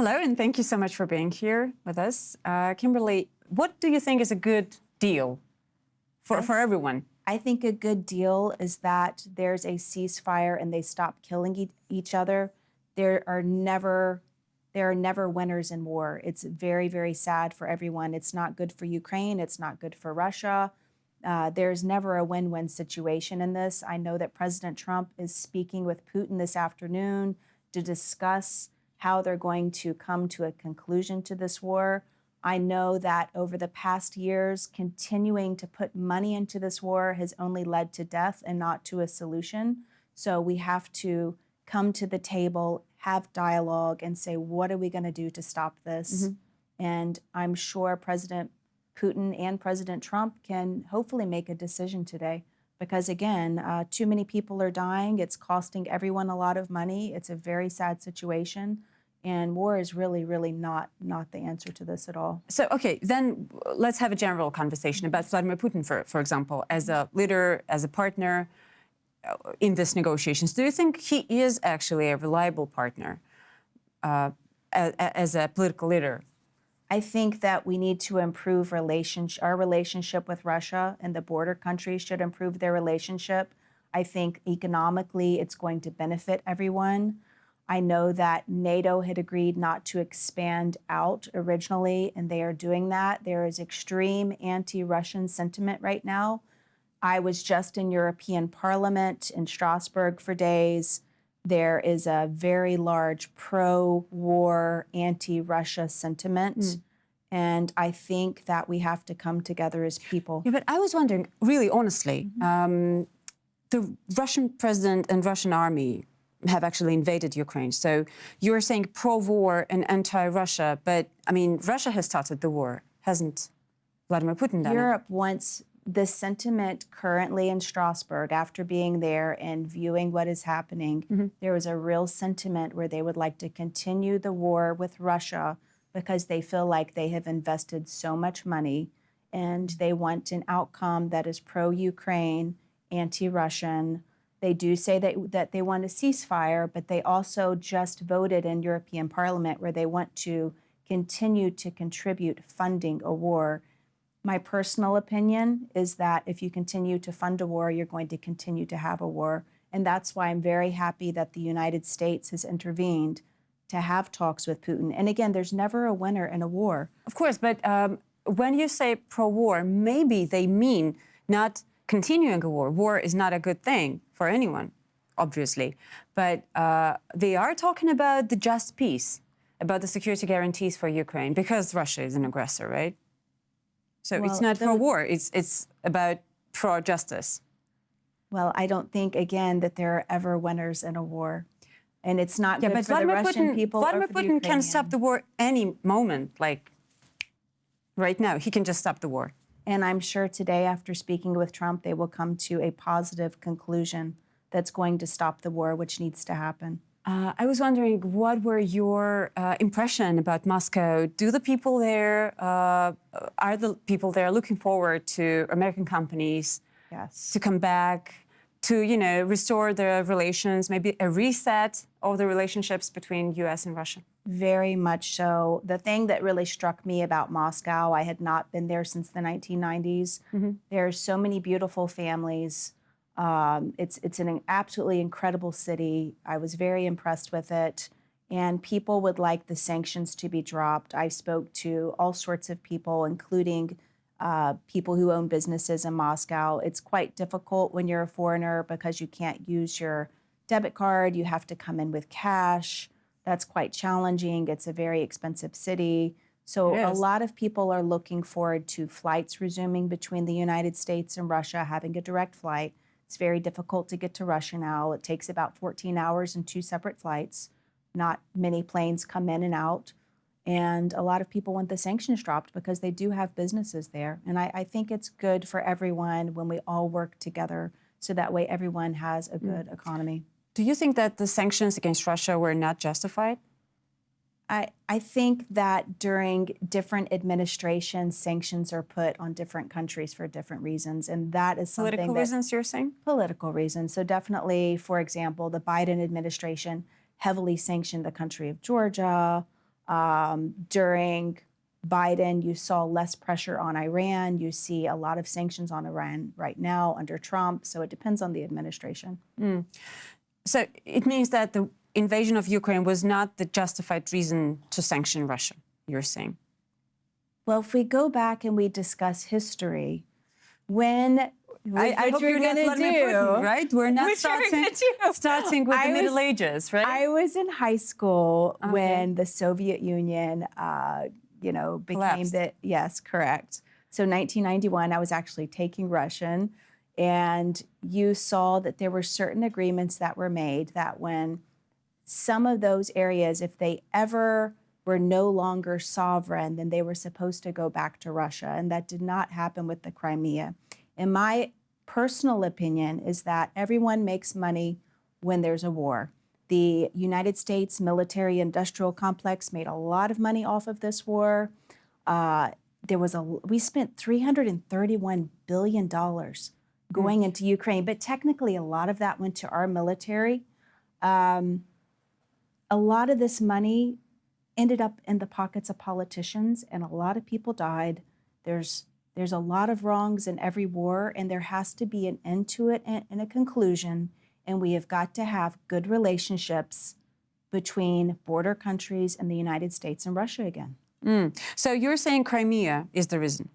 Hello, and thank you so much for being here with us. Kimberly, what do you think is a good deal for everyone? I think a good deal is that there's a ceasefire and they stop killing each other. There are never winners in war. It's very, very sad for everyone. It's not good for Ukraine. It's not good for Russia. There's never a win-win situation in this. I know that President Trump is speaking with Putin this afternoon to discuss how they're going to come to a conclusion to this war. I know that over the past years, continuing to put money into this war has only led to death and not to a solution. So we have to come to the table, have dialogue, and say, what are we going to do to stop this? And I'm sure President Putin and President Trump can hopefully make a decision today. Because again, too many people are dying. It's costing everyone a lot of money. It's a very sad situation. And war is really, really not the answer to this at all. So, okay, then let's have a general conversation about Vladimir Putin, for example, as a leader, as a partner in these negotiations. Do you think he is actually a reliable partner as a political leader? I think that we need to improve our relationship with Russia, and the border countries should improve their relationship. I think economically it's going to benefit everyone. I know that NATO had agreed not to expand out originally, and they are doing that. There is extreme anti-Russian sentiment right now. I was just in European Parliament in Strasbourg for days. There is a very large pro-war, anti-Russia sentiment. And I think that we have to come together as people. Yeah, but I was wondering, really honestly, the Russian president and Russian army have actually invaded Ukraine. So you're saying pro-war and anti-Russia, but I mean, Russia has started the war, hasn't Vladimir Putin done it? Europe wants the sentiment currently in Strasbourg, after being there and viewing what is happening, there is a real sentiment where they would like to continue the war with Russia because they feel like they have invested so much money and they want an outcome that is pro-Ukraine, anti-Russian. They do say that they want a ceasefire, but they also just voted in European Parliament where they want to continue to contribute funding a war. My personal opinion is that if you continue to fund a war, you're going to continue to have a war. And that's why I'm very happy that the United States has intervened to have talks with Putin. And again, there's never a winner in a war. Of course, but when you say pro-war, maybe they mean not continuing a war. War is not a good thing for anyone, obviously. But they are talking about the just peace, about the security guarantees for Ukraine, because Russia is an aggressor, right? So it's not pro-war, it's about pro-justice. Well, I don't think, again, that there are ever winners in a war. And it's not good for the Russian people or for the Ukrainians. Vladimir Putin can stop the war any moment, like right now. He can just stop the war. And I'm sure today, after speaking with Trump, they will come to a positive conclusion that's going to stop the war, which needs to happen. I was wondering, what were your impression about Moscow? Do the people there, are the people there looking forward to American companies to come back, to, you know, restore their relations, maybe a reset of the relationships between U.S. and Russia? Very much so. The thing that really struck me about Moscow, I had not been there since the 1990s. There are so many beautiful families. It's an absolutely incredible city. I was very impressed with it. And people would like the sanctions to be dropped. I spoke to all sorts of people, including people who own businesses in Moscow. It's quite difficult when you're a foreigner because you can't use your debit card. You have to come in with cash. That's quite challenging. It's a very expensive city. So a lot of people are looking forward to flights resuming between the United States and Russia, having a direct flight. It's very difficult to get to Russia now. It takes about 14 hours and 2 separate flights. Not many planes come in and out. And a lot of people want the sanctions dropped because they do have businesses there. And I think it's good for everyone when we all work together so that way everyone has a good economy. Do you think that the sanctions against Russia were not justified? I think that during different administrations, sanctions are put on different countries for different reasons, and that is something Political reasons, you're saying? Political reasons. So definitely, for example, the Biden administration heavily sanctioned the country of Georgia. During Biden, you saw less pressure on Iran. You see a lot of sanctions on Iran right now under Trump. So it depends on the administration. So it means that the invasion of Ukraine was not the justified reason to sanction Russia, you're saying? Well, if we go back and we discuss history, I hope you're not Vladimir Putin, right? We're not starting with the Middle Ages, right? I was in high school when the Soviet Union, became Collapsed. yes, correct. So 1991, I was actually taking Russian, and you saw that there were certain agreements that were made that when some of those areas, if they ever were no longer sovereign, then they were supposed to go back to Russia. And that did not happen with the Crimea. And my personal opinion is that everyone makes money when there's a war. The United States military-industrial complex made a lot of money off of this war. We spent $331 billion going into Ukraine, but technically a lot of that went to our military. A lot of this money ended up in the pockets of politicians, and a lot of people died. There's a lot of wrongs in every war, and there has to be an end to it and a conclusion. And we have got to have good relationships between border countries and the United States and Russia again. So you're saying Crimea is the reason,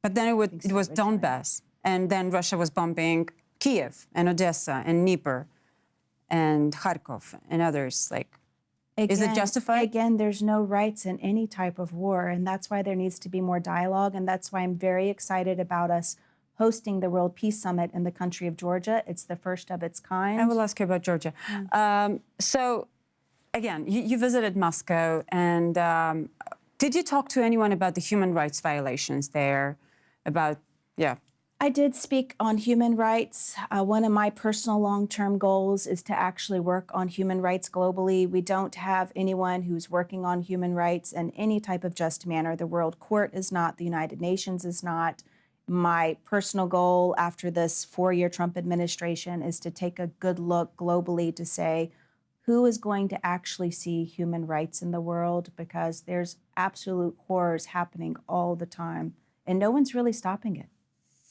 but then it was Donbass, and then Russia was bombing Kiev and Odessa and Dnieper and Kharkov and others. Is it justified? Again, there's no rights in any type of war, and that's why there needs to be more dialogue, and that's why I'm very excited about us hosting the World Peace Summit in the country of Georgia. It's the first of its kind. I will ask you about Georgia. So, again, you visited Moscow, and did you talk to anyone about the human rights violations there? I did speak on human rights. One of my personal long-term goals is to actually work on human rights globally. We don't have anyone who's working on human rights in any type of just manner. The World Court is not, the United Nations is not. My personal goal after this 4-year Trump administration is to take a good look globally to say, who is going to actually see human rights in the world? Because there's absolute horrors happening all the time, and no one's really stopping it.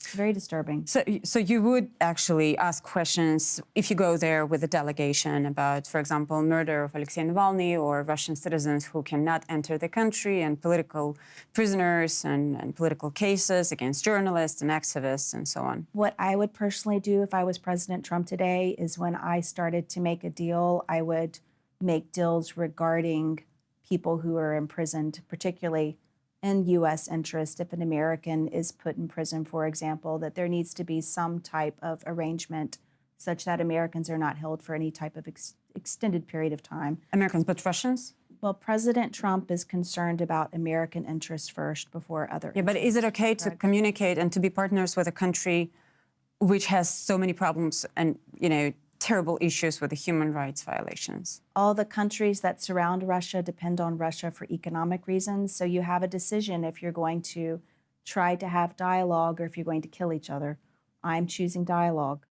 It's very disturbing. So you would actually ask questions if you go there with a delegation about, for example, murder of Alexei Navalny or Russian citizens who cannot enter the country, and political prisoners and political cases against journalists and activists and so on. What I would personally do if I was President Trump today is when I started to make a deal, I would make deals regarding people who are imprisoned, particularly in U.S. interest. If an American is put in prison, for example, that there needs to be some type of arrangement such that Americans are not held for any type of extended period of time. Americans, but Russians? Well, President Trump is concerned about American interests first before other interests. But is it okay to communicate and to be partners with a country which has so many problems and, terrible issues with the human rights violations? All the countries that surround Russia depend on Russia for economic reasons. So you have a decision if you're going to try to have dialogue or if you're going to kill each other. I'm choosing dialogue.